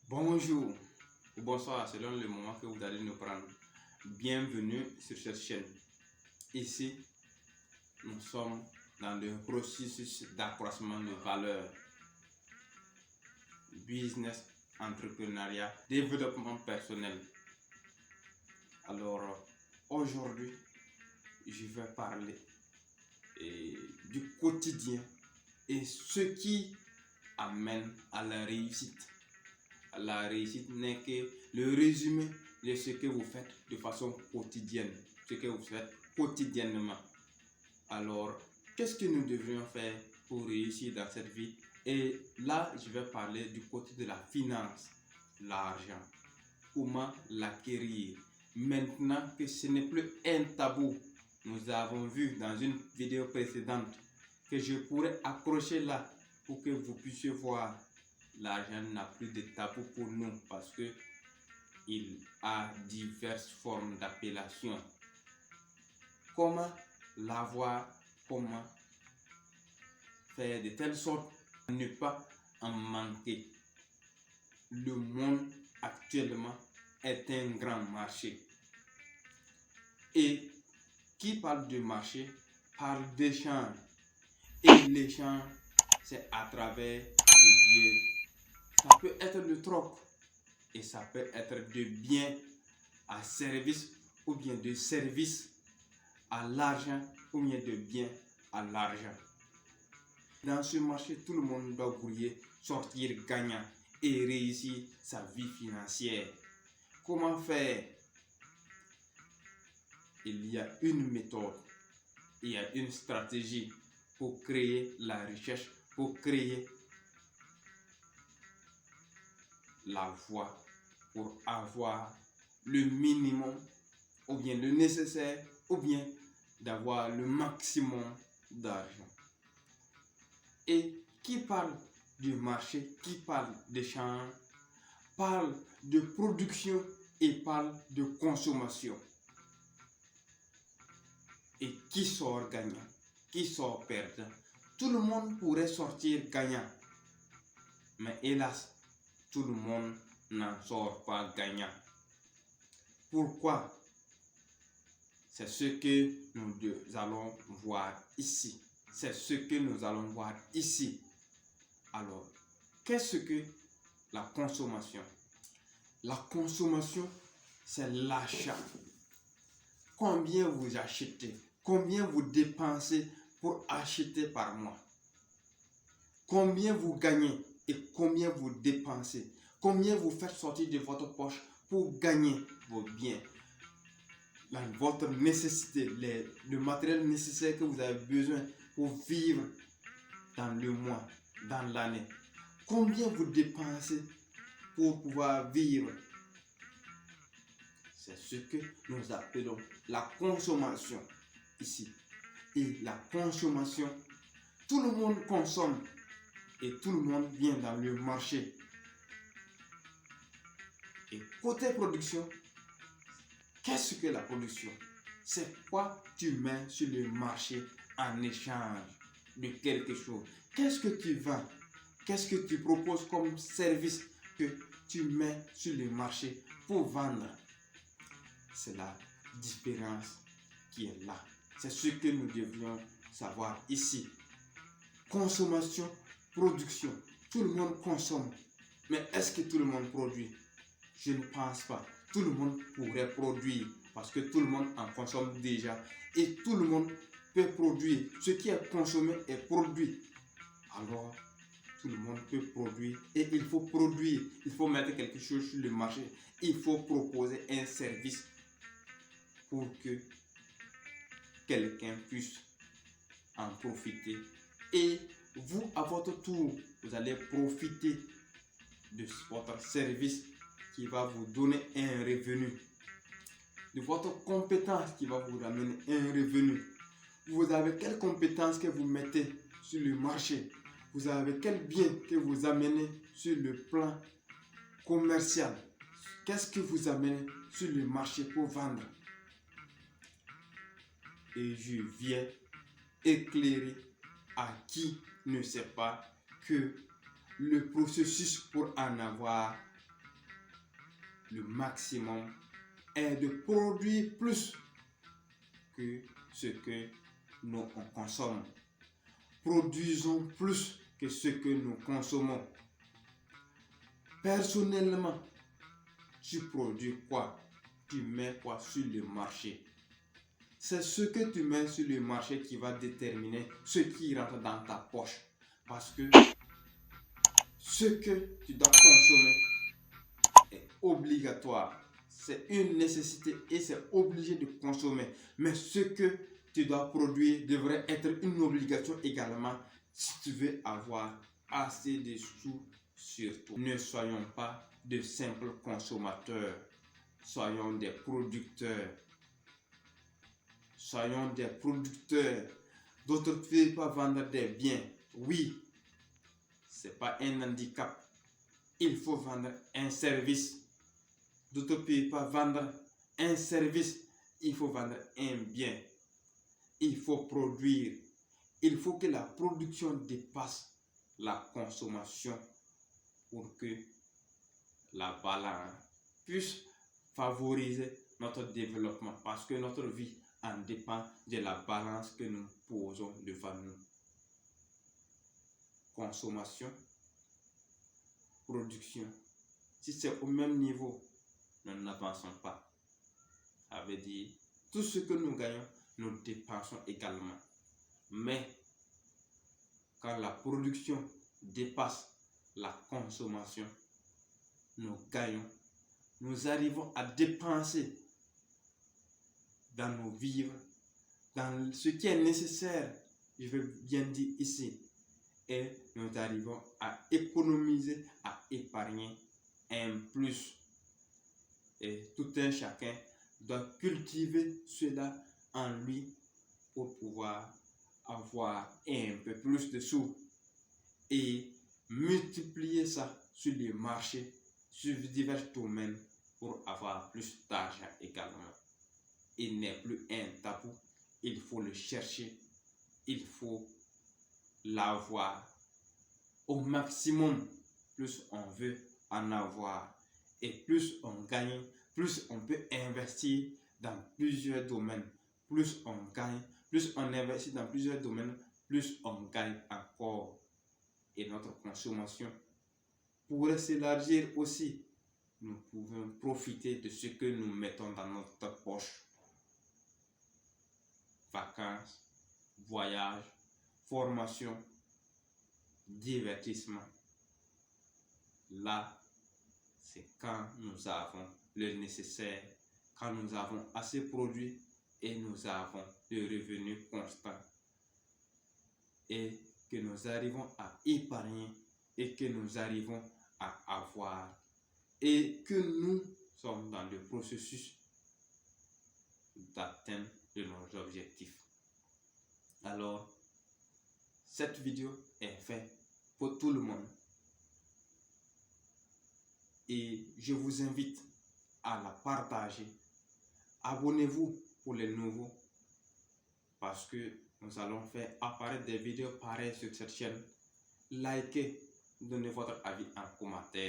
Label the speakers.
Speaker 1: Bonjour ou bonsoir selon le moment que vous allez nous prendre. Bienvenue sur cette chaîne. Ici, nous sommes dans le processus d'accroissement de valeur, business, entrepreneuriat, développement personnel. Alors, aujourd'hui, je vais parler du quotidien et ce qui amène à la réussite. La réussite n'est que le résumé de ce que vous faites de façon quotidienne, ce que vous faites quotidiennement. Alors, qu'est-ce que nous devrions faire pour réussir dans cette vie? Et là, je vais parler du côté de la finance, l'argent, comment l'acquérir. Maintenant que ce n'est plus un tabou, nous avons vu dans une vidéo précédente que je pourrais accrocher là pour que vous puissiez voir. L'argent n'a plus de tabou pour nous parce que il a diverses formes d'appellation. Comment l'avoir, comment faire de telle sorte à ne pas en manquer. Le monde actuellement est un grand marché. Et qui parle de marché parle d'échange. Et l'échange, c'est à travers des biens. Ça peut être le troc et ça peut être de biens à service ou bien de service à l'argent ou bien de biens à l'argent. Dans ce marché, tout le monde doit vouloir sortir gagnant et réussir sa vie financière. Comment faire? Il y a une méthode, il y a une stratégie pour créer la recherche, pour créer la voie, pour avoir le minimum ou bien le nécessaire ou bien d'avoir le maximum d'argent. Et qui parle du marché, qui parle d'échange, parle de production et parle de consommation. Et qui sort gagnant, qui sort perdant? Tout le monde pourrait sortir gagnant, mais hélas, tout le monde n'en sort pas gagnant. Pourquoi? C'est ce que nous allons voir ici. C'est ce que nous allons voir ici. Alors, qu'est-ce que la consommation? La consommation, c'est l'achat. Combien vous achetez? Combien vous dépensez pour acheter par mois? Combien vous gagnez et combien vous dépensez? Combien vous faites sortir de votre poche pour gagner vos biens? Votre nécessité, le matériel nécessaire que vous avez besoin pour vivre dans le mois, dans l'année. Combien vous dépensez pour pouvoir vivre? C'est ce que nous appelons la consommation ici. Et la consommation, tout le monde consomme et tout le monde vient dans le marché. Et côté production, qu'est-ce que la production? C'est quoi tu mets sur le marché en échange de quelque chose? Qu'est-ce que tu vends? Qu'est-ce que tu proposes comme service que tu mets sur le marché pour vendre? C'est la différence qui est là. C'est ce que nous devrions savoir ici. Consommation, production. Tout le monde consomme. Mais est-ce que tout le monde produit? Je ne pense pas. Tout le monde pourrait produire parce que tout le monde en consomme déjà. Et tout le monde peut produire. Ce qui est consommé est produit. Alors, tout le monde peut produire. Et il faut produire. Il faut mettre quelque chose sur le marché. Il faut proposer un service pour que quelqu'un puisse en profiter. Et vous, à votre tour, vous allez profiter de votre service qui va vous donner un revenu, de votre compétence qui va vous ramener un revenu. Vous avez quelle compétence que vous mettez sur le marché? Vous avez quel bien que vous amenez sur le plan commercial? Qu'est-ce que vous amenez sur le marché pour vendre? Et je viens éclairer à qui ne sait pas que le processus pour en avoir le maximum est de produire plus que ce que nous consommons. Produisons plus que ce que nous consommons. Personnellement, tu produis quoi? Tu mets quoi sur le marché? C'est ce que tu mets sur le marché qui va déterminer ce qui rentre dans ta poche. Parce que ce que tu dois consommer est obligatoire. C'est une nécessité et c'est obligé de consommer. Mais ce que tu dois produire devrait être une obligation également si tu veux avoir assez de sous sur toi. Ne soyons pas de simples consommateurs. Soyons des producteurs. Soyons des producteurs. D'autres ne peuvent pas vendre des biens. Oui, ce n'est pas un handicap. Il faut vendre un service. D'autres ne peuvent pas vendre un service. Il faut vendre un bien. Il faut produire. Il faut que la production dépasse la consommation pour que la balance puisse favoriser notre développement parce que notre vie en dépend de la balance que nous posons devant nous. Consommation, production. Si c'est au même niveau, nous n'avançons pas. Ça veut dire tout ce que nous gagnons, nous dépensons également. Mais quand la production dépasse la consommation, nous gagnons. Nous arrivons à dépenser dans nos vivres, dans ce qui est nécessaire, je veux bien dire ici. Et nous arrivons à économiser, à épargner un plus. Et tout un chacun doit cultiver cela en lui pour pouvoir avoir un peu plus de sous et multiplier ça sur les marchés, sur divers domaines pour avoir plus d'argent également. Il n'est plus un tabou, il faut le chercher, il faut l'avoir au maximum. Plus on veut en avoir et plus on gagne, plus on peut investir dans plusieurs domaines. Plus on gagne, plus on investit dans plusieurs domaines, plus on gagne encore. Et notre consommation pourrait s'élargir aussi. Nous pouvons profiter de ce que nous mettons dans notre poche. Vacances, voyages, formation, divertissement. Là, c'est quand nous avons le nécessaire, quand nous avons assez produit et nous avons des revenus constants. Et que nous arrivons à épargner et que nous arrivons à avoir et que nous sommes dans le processus d'atteindre de nos objectifs. Alors, cette vidéo est faite pour tout le monde et je vous invite à la partager. Abonnez-vous pour les nouveaux parce que nous allons faire apparaître des vidéos pareilles sur cette chaîne. Likez, donnez votre avis en commentaire.